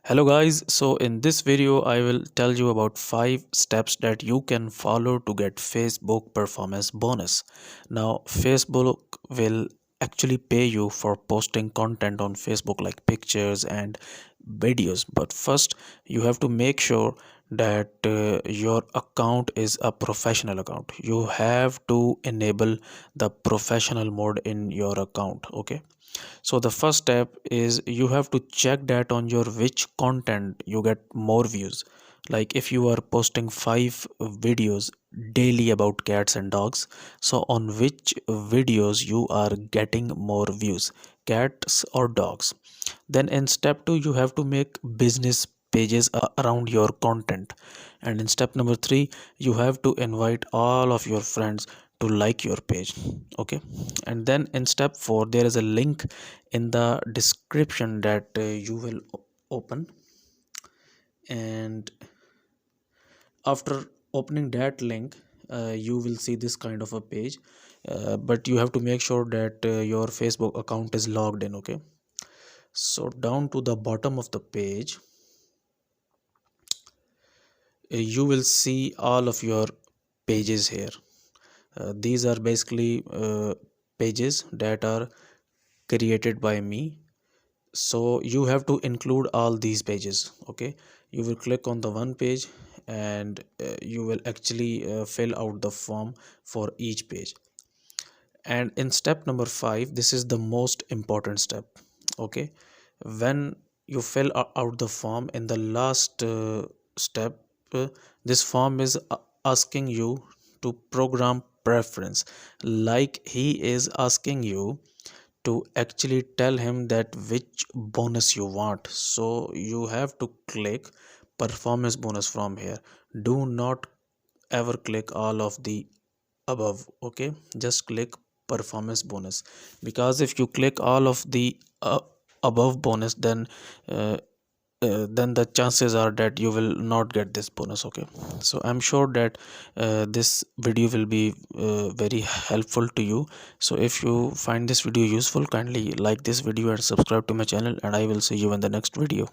Hello guys, so in this video I will tell you about 5 steps that you can follow to get Facebook performance bonus. Now Facebook will actually pay you for posting content on Facebook like pictures and videos, but first you have to make sure that your account is a professional account. You have to enable the professional mode in your account, okay? So the first step is you have to check that on your which content you get more views. Like if you are posting 5 videos daily about cats and dogs, so on which videos you are getting more views, cats or dogs. Then in step 2 you have to make business pages around your content, and in step number 3 you have to invite all of your friends to like your page, okay? And then in step 4 there is a link in the description that you will open, and after opening that link you will see this kind of a page, but you have to make sure that your Facebook account is logged in, okay? So down to the bottom of the page you will see all of your pages here. These are basically pages that are created by me, so you have to include all these pages, okay? You will click on the one page, and you will actually fill out the form for each page. And in step number 5, this is the most important step, okay? When you fill out the form in the last step, this form is asking you to program preference, like he is asking you to actually tell him that which bonus you want. So you have to click performance bonus from here. Do not ever click all of the above, okay? Just click performance bonus, because if you click all of the above bonus, then the chances are that you will not get this bonus, okay? So I'm sure that this video will be very helpful to you. So if you find this video useful, kindly like this video and subscribe to my channel, and I will see you in the next video.